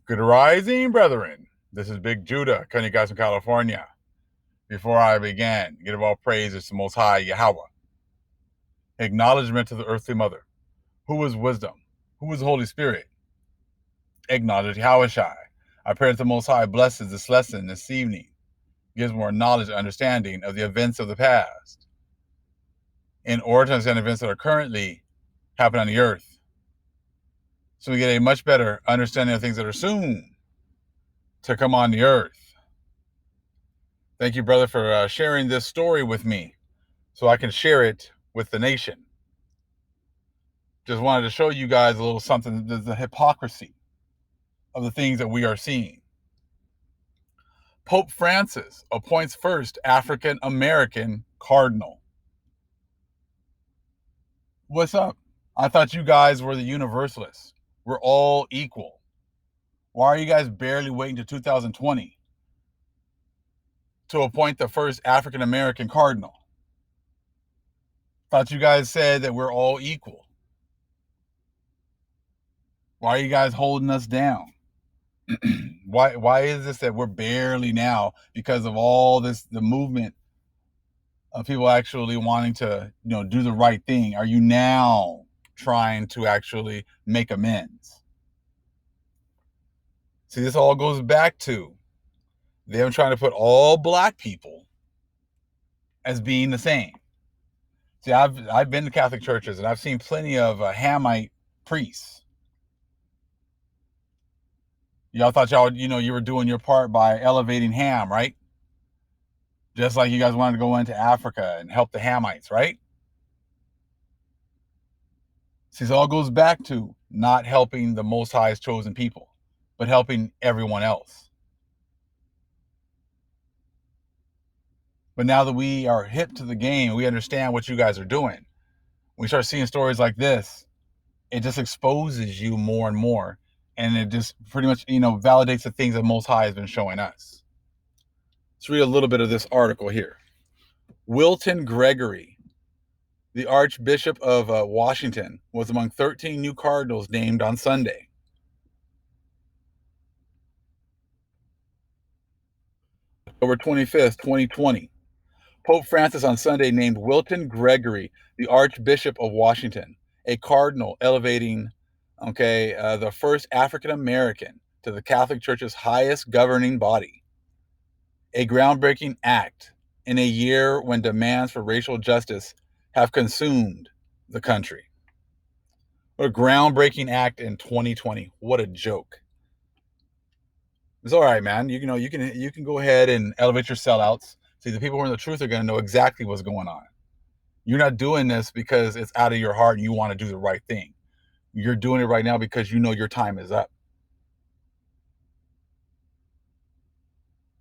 Good rising, brethren. This is Big Judah, coming to you guys from California. Before I begin, give all praises to Most High Yahweh. Acknowledgement to the earthly mother. Who is wisdom? Who is the Holy Spirit? Acknowledge Yahweh Shai. I pray that the Most High blesses this lesson this evening, gives more knowledge and understanding of the events of the past, in order to understand events that are currently happening on the earth, so we get a much better understanding of things that are soon to come on the earth. Thank you, brother, for sharing this story with me so I can share it with the nation. Just wanted to show you guys a little something, the hypocrisy of the things that we are seeing. Pope Francis appoints first African-American Cardinal. What's up? I thought you guys were the universalists. We're all equal. Why are you guys barely waiting to 2020 to appoint the first African-American Cardinal? Thought you guys said that we're all equal. Why are you guys holding us down? Why is this that we're barely now, because of all this, the movement of people actually wanting to, do the right thing? Are you now trying to actually make amends? See, this all goes back to them trying to put all black people as being the same. See, I've been to Catholic churches and I've seen plenty of Hamite priests. Y'all thought you were doing your part by elevating Ham, right? Just like you guys wanted to go into Africa and help the Hamites, right? See, this all goes back to not helping the Most High's chosen people, but helping everyone else. But now that we are hip to the game, we understand what you guys are doing. We start seeing stories like this, it just exposes you more and more. And it just pretty much, validates the things that Most High has been showing us. Let's read a little bit of this article here. Wilton Gregory, the Archbishop of Washington, was among 13 new cardinals named on Sunday. October 25th, 2020. Pope Francis on Sunday named Wilton Gregory the Archbishop of Washington, a cardinal, elevating the first African-American to the Catholic Church's highest governing body. A groundbreaking act in a year when demands for racial justice have consumed the country. What a groundbreaking act in 2020. What a joke. It's all right, man. You can go ahead and elevate your sellouts. See, the people who are in the truth are going to know exactly what's going on. You're not doing this because it's out of your heart and you want to do the right thing. You're doing it right now because you know your time is up.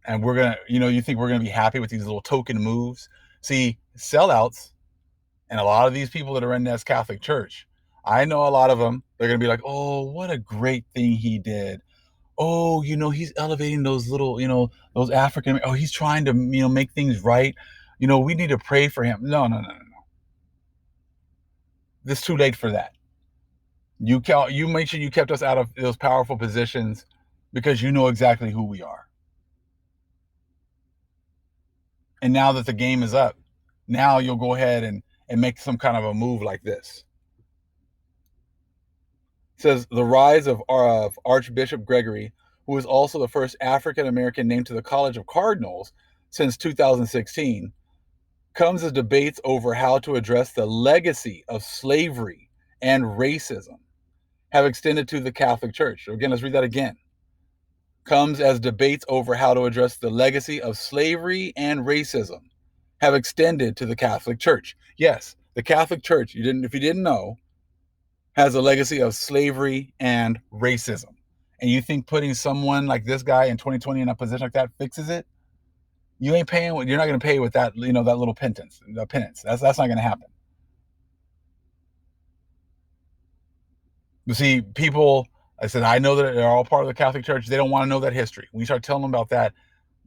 And we're going to, you think we're going to be happy with these little token moves? See, sellouts and a lot of these people that are in this Catholic Church, I know a lot of them, they're going to be like, oh, what a great thing he did. Oh, he's elevating those little, those African, he's trying to, make things right. We need to pray for him. No. It's too late for that. You make sure you kept us out of those powerful positions because you know exactly who we are. And now that the game is up, now you'll go ahead and make some kind of a move like this. It says the rise of Archbishop Gregory, who is also the first African-American named to the College of Cardinals since 2016, comes as debates over how to address the legacy of slavery and racism have extended to the Catholic Church. So again, let's read that again. Comes as debates over how to address the legacy of slavery and racism have extended to the Catholic Church. Yes, the Catholic Church, if you didn't know, has a legacy of slavery and racism. And you think putting someone like this guy in 2020 in a position like that fixes it? You're not going to pay with that, that little penance. That's not going to happen. You see, people, I said, I know that they're all part of the Catholic Church. They don't want to know that history. When you start telling them about that,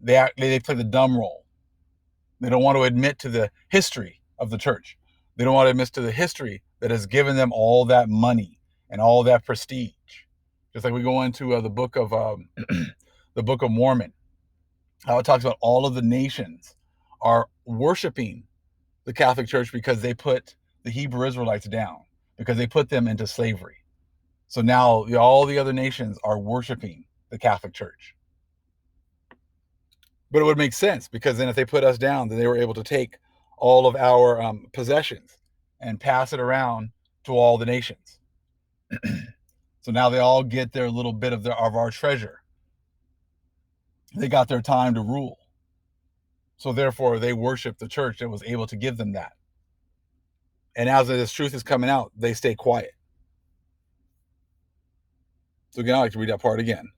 they play the dumb role. They don't want to admit to the history of the church. They don't want to admit to the history that has given them all that money and all that prestige. Just like we go into the book of the Book of Mormon, how it talks about all of the nations are worshiping the Catholic Church because they put the Hebrew Israelites down, because they put them into slavery. So now all the other nations are worshiping the Catholic Church. But it would make sense, because then if they put us down, then they were able to take all of our possessions and pass it around to all the nations. So now they all get their little bit of our treasure. They got their time to rule. So therefore, they worship the church that was able to give them that. And as this truth is coming out, they stay quiet. So again, I like to read that part again.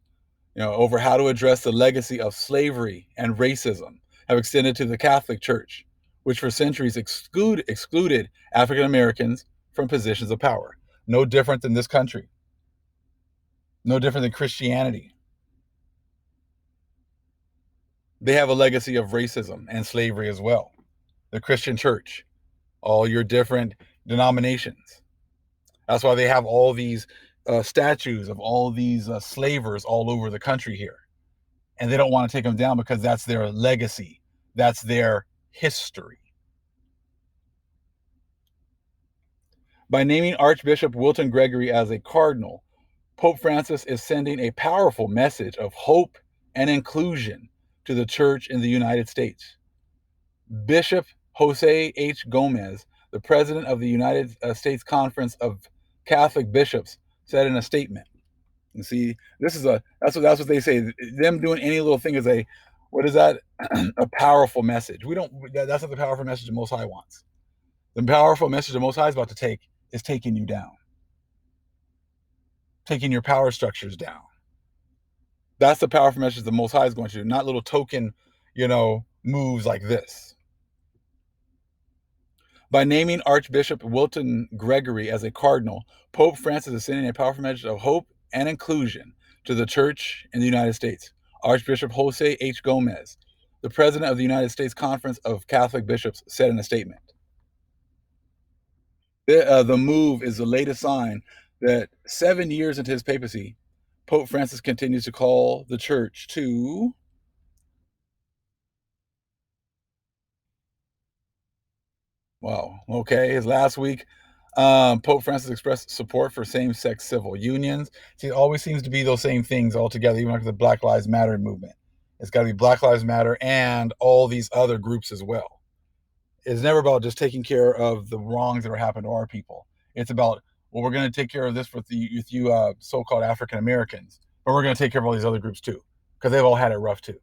Over how to address the legacy of slavery and racism have extended to the Catholic Church, which for centuries excluded African Americans from positions of power. No different than this country. No different than Christianity. They have a legacy of racism and slavery as well. The Christian Church, all your different denominations. That's why they have all these statues of all these slavers all over the country here. And they don't want to take them down because that's their legacy. That's their history. By naming Archbishop Wilton Gregory as a cardinal, Pope Francis is sending a powerful message of hope and inclusion to the church in the United States. Bishop Jose H. Gomez, the president of the United States Conference of Catholic Bishops, said in a statement. You see, that's what they say. Them doing any little thing is a powerful message. That's not the powerful message the Most High wants. The powerful message the Most High is about to take is taking you down, taking your power structures down. That's the powerful message the Most High is going to do, not little token, moves like this. By naming Archbishop Wilton Gregory as a cardinal, Pope Francis is sending a powerful message of hope and inclusion to the church in the United States. Archbishop Jose H. Gomez, the president of the United States Conference of Catholic Bishops, said in a statement. The move is the latest sign that 7 years into his papacy, Pope Francis continues to call the church to his last week, Pope Francis expressed support for same-sex civil unions. See, it always seems to be those same things all together, even like the Black Lives Matter movement. It's got to be Black Lives Matter and all these other groups as well. It's never about just taking care of the wrongs that are happening to our people. It's about, well, we're going to take care of this with you so-called African Americans, but we're going to take care of all these other groups too, because they've all had it rough too.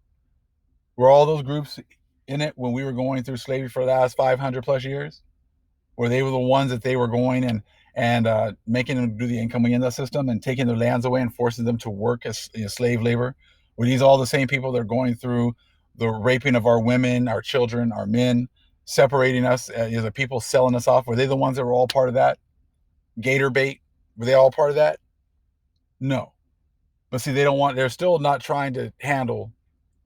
Were all those groups in it when we were going through slavery for the last 500 plus years? Where they were the ones that they were going and making them do the income agenda system and taking their lands away and forcing them to work as slave labor? Were these all the same people that are going through the raping of our women, our children, our men, separating us? The people selling us off? Were they the ones that were all part of that? Gator bait? Were they all part of that? No. But see, they're still not trying to handle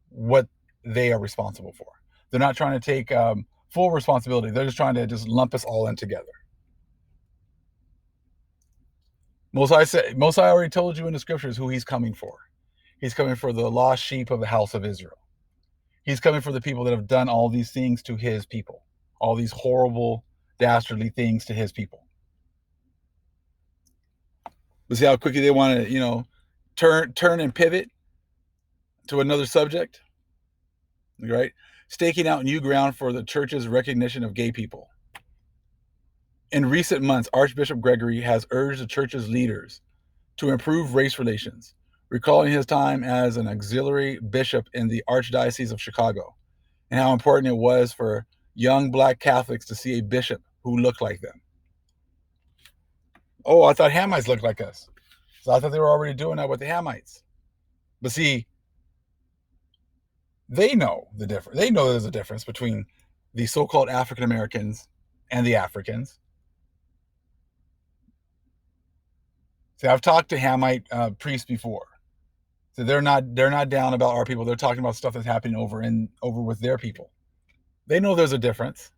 what they are responsible for. They're not trying to take full responsibility. They're just trying to lump us all in together. Most High already told you in the scriptures who he's coming for. He's coming for the lost sheep of the house of Israel. He's coming for the people that have done all these things to his people, all these horrible, dastardly things to his people. But see how quickly they want to, turn and pivot to another subject, right? Staking out new ground for the church's recognition of gay people. In recent months, Archbishop Gregory has urged the church's leaders to improve race relations, recalling his time as an auxiliary bishop in the Archdiocese of Chicago and how important it was for young Black Catholics to see a bishop who looked like them. Oh, I thought Hamites looked like us. So I thought they were already doing that with the Hamites. But see, they know the difference. They know there's a difference between the so-called African Americans and the Africans. See, I've talked to Hamite priests before. So they're not down about our people. They're talking about stuff that's happening over with their people. They know there's a difference,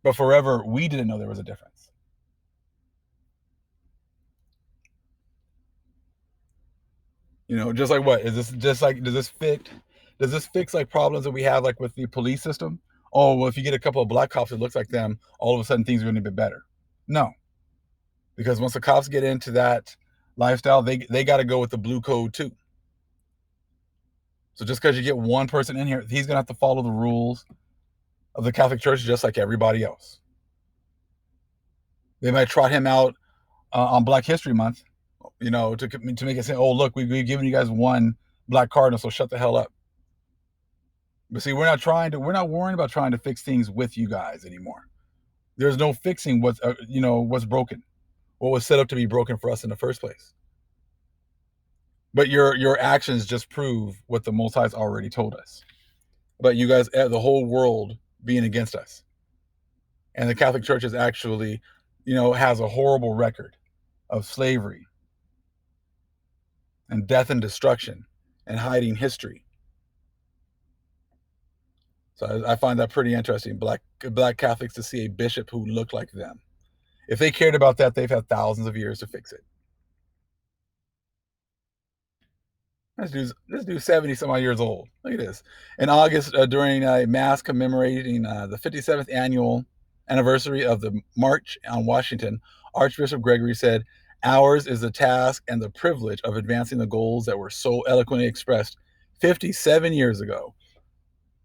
but forever we didn't know there was a difference. Just like what is this? Just like does this fix like problems that we have like with the police system? Oh, well, if you get a couple of black cops that looks like them, all of a sudden things are going to be better. No, because once the cops get into that lifestyle, they got to go with the blue code too. So just because you get one person in here, he's going to have to follow the rules of the Catholic Church just like everybody else. They might trot him out on Black History Month, to make it say, "Oh, look, we've given you guys one black cardinal, so shut the hell up." But see, we're not worrying about trying to fix things with you guys anymore. There's no fixing what's broken, what was set up to be broken for us in the first place. But your actions just prove what the Most High's already told us. But you guys, the whole world being against us, and the Catholic Church is actually, has a horrible record of slavery and death and destruction and hiding history. So I find that pretty interesting. Black Catholics to see a bishop who looked like them. If they cared about that, they've had thousands of years to fix it. This dude's 70 some odd years old. Look at this. In August, during a mass commemorating the 57th annual anniversary of the March on Washington, Archbishop Gregory said, "Ours is the task and the privilege of advancing the goals that were so eloquently expressed 57 years ago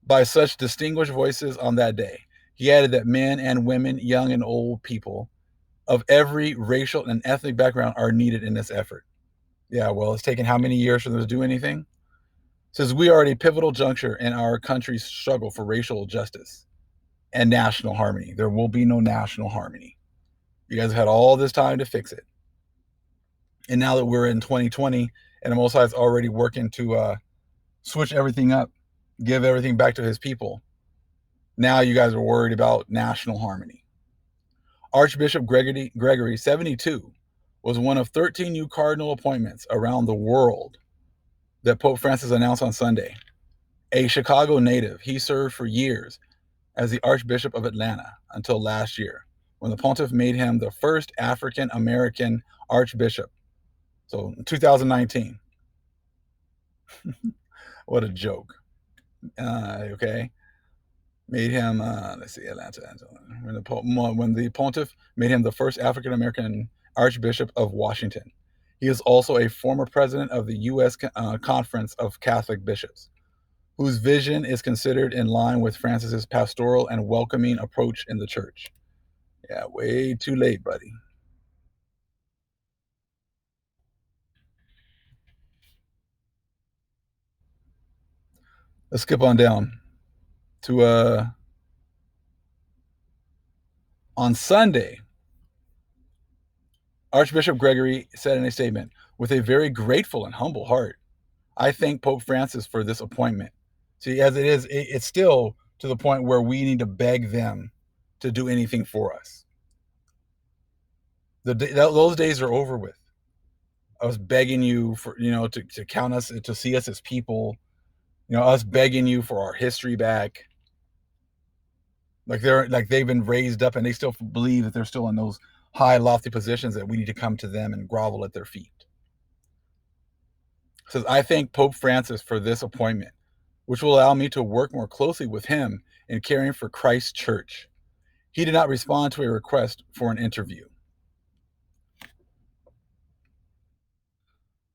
by such distinguished voices on that day." He added that men and women, young and old people of every racial and ethnic background are needed in this effort. Yeah, well, it's taken how many years for them to do anything? Says we are at a pivotal juncture in our country's struggle for racial justice and national harmony. There will be no national harmony. You guys had all this time to fix it. And now that we're in 2020 and the Most High is already working to switch everything up, give everything back to his people, now you guys are worried about national harmony. Archbishop Gregory 72, was one of 13 new cardinal appointments around the world that Pope Francis announced on Sunday. A Chicago native, he served for years as the Archbishop of Atlanta until last year, when the pontiff made him the first African American archbishop. So in 2019. What a joke. Okay. Made him, let's see, Atlanta. When the pontiff made him the first African American Archbishop of Washington. He is also a former president of the U.S. Conference of Catholic Bishops, whose vision is considered in line with Francis's pastoral and welcoming approach in the church. Yeah, way too late, buddy. Let's skip on down to on Sunday. Archbishop Gregory said in a statement, "With a very grateful and humble heart, I thank Pope Francis for this appointment." See, as it is, it's still to the point where we need to beg them to do anything for us. Those days are over with. I was begging you for, to count us, to see us as people, us begging you for our history back. They've been raised up and they still believe that they're still in those high, lofty positions that we need to come to them and grovel at their feet. It says, "I thank Pope Francis for this appointment, which will allow me to work more closely with him in caring for Christ's church." He did not respond to a request for an interview.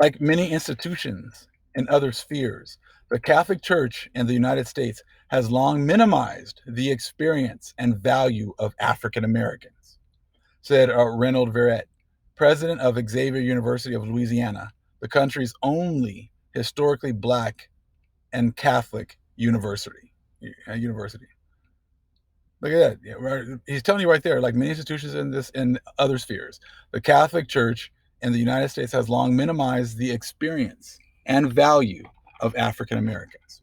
Like many institutions in other spheres, the Catholic Church in the United States has long minimized the experience and value of African Americans, said Reynold Verrett, president of Xavier University of Louisiana, the country's only historically Black and Catholic university. Look at that. Yeah, he's telling you right there, like many institutions in other spheres, the Catholic Church in the United States has long minimized the experience and value of African Americans.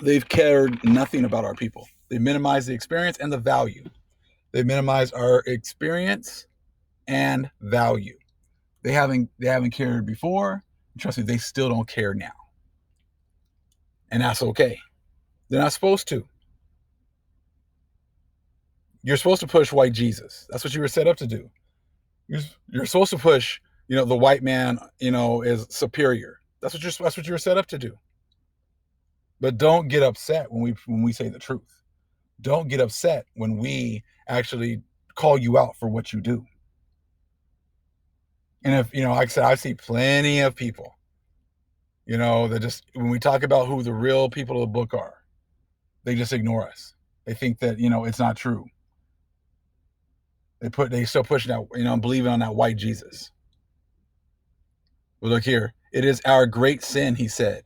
They've cared nothing about our people. They minimized the experience and the value. They minimized our experience and value. They haven't cared before. Trust me, they still don't care now. And that's okay. They're not supposed to. You're supposed to push white Jesus. That's what you were set up to do. You're supposed to push The white man, is superior. That's what you're set up to do. But don't get upset when we say the truth. Don't get upset when we actually call you out for what you do. And if like I said, I see plenty of people, that just when we talk about who the real people of the book are, they just ignore us. They think that it's not true. They still pushing out, believing on that white Jesus. Well, look here. It is our great sin, he said.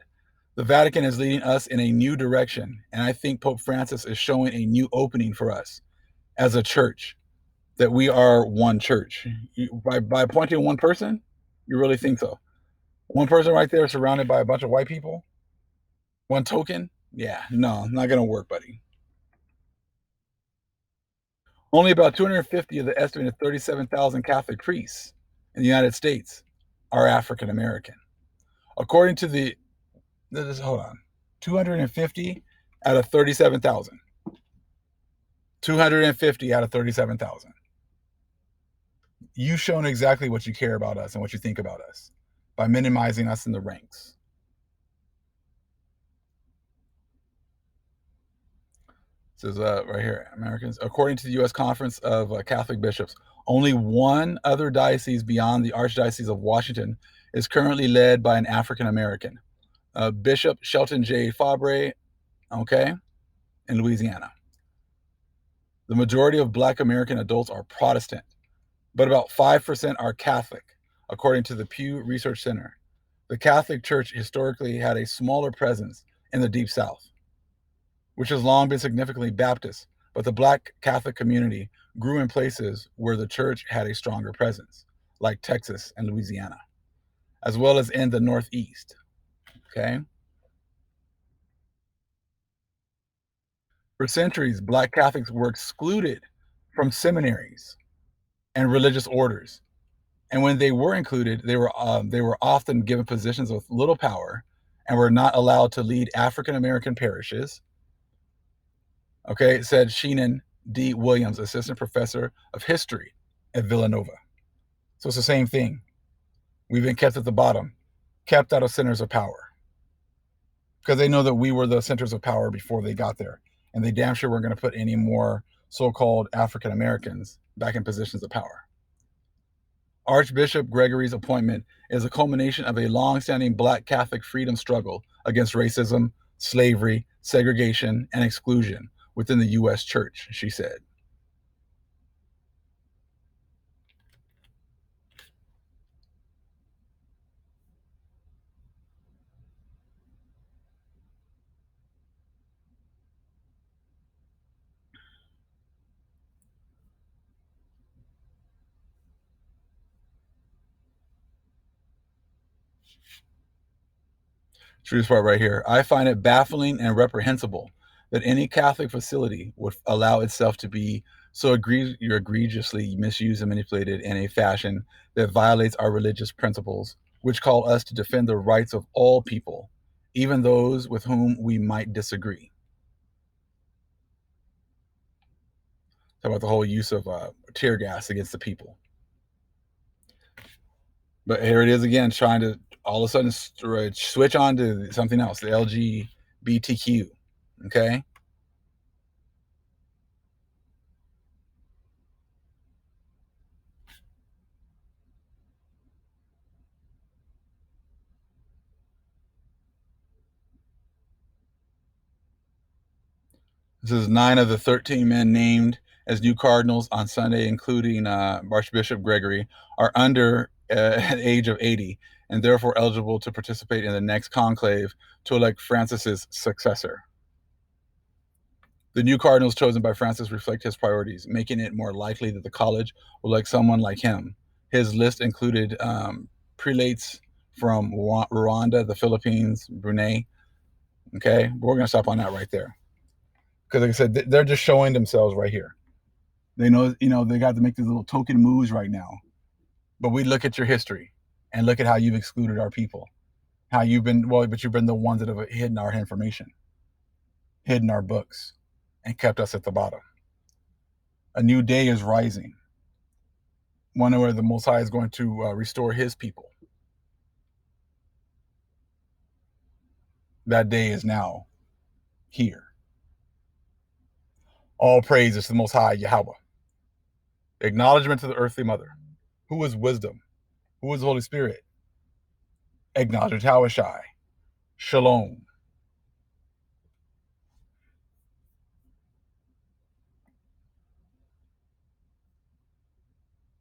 The Vatican is leading us in a new direction, and I think Pope Francis is showing a new opening for us as a church, that we are one church. By appointing one person, you really think so? One person right there surrounded by a bunch of white people? One token? Yeah, no, not going to work, buddy. Only about 250 of the estimated 37,000 Catholic priests in the United States are African American. According to hold on, 250 out of 37,000. 250 out of 37,000. You've shown exactly what you care about us and what you think about us by minimizing us in the ranks. It says right here, Americans, according to the U.S. Conference of Catholic Bishops, only one other diocese beyond the Archdiocese of Washington is currently led by an African American, Bishop Shelton J. Fabre, okay, in Louisiana. The majority of Black American adults are Protestant, but about 5% are Catholic, according to the Pew Research Center. The Catholic Church historically had a smaller presence in the Deep South, which has long been significantly Baptist, but the Black Catholic community grew in places where the church had a stronger presence, like Texas and Louisiana, as well as in the Northeast. Okay. For centuries, Black Catholics were excluded from seminaries and religious orders, and when they were included, they were often given positions with little power and were not allowed to lead African American parishes. Okay, said Sheenan D. Williams, assistant professor of history at Villanova. So it's the same thing. We've been kept at the bottom, kept out of centers of power, because they know that we were the centers of power before they got there, and they damn sure weren't going to put any more so-called African Americans back in positions of power. Archbishop Gregory's appointment is a culmination of a long-standing Black Catholic freedom struggle against racism, slavery, segregation, and exclusion within the U.S. Church, she said. Truth part right here. I find it baffling and reprehensible that any Catholic facility would allow itself to be so egregiously misused and manipulated in a fashion that violates our religious principles, which call us to defend the rights of all people, even those with whom we might disagree. Talk about the whole use of tear gas against the people. But here it is again, trying to all of a sudden switch on to something else, the LGBTQ. Okay. This is 9 of the 13 men named as new cardinals on Sunday, including Archbishop Gregory, are under the age of 80 and therefore eligible to participate in the next conclave to elect Francis's successor. The new cardinals chosen by Francis reflect his priorities, making it more likely that the college will elect someone like him. His list included prelates from Rwanda, the Philippines, Brunei. Okay, but we're going to stop on that right there. Because like I said, they're just showing themselves right here. They know, they got to make these little token moves right now. But we look at your history and look at how you've excluded our people. How you've been, but you've been the ones that have hidden our information, hidden our books, and kept us at the bottom. A new day is rising. one where the Most High is going to restore his people. That day is now here. All praise is to the Most High Yahweh. Acknowledgement to the earthly mother. Who is wisdom? Who is the Holy Spirit? Acknowledgement to Hawashai. Shalom.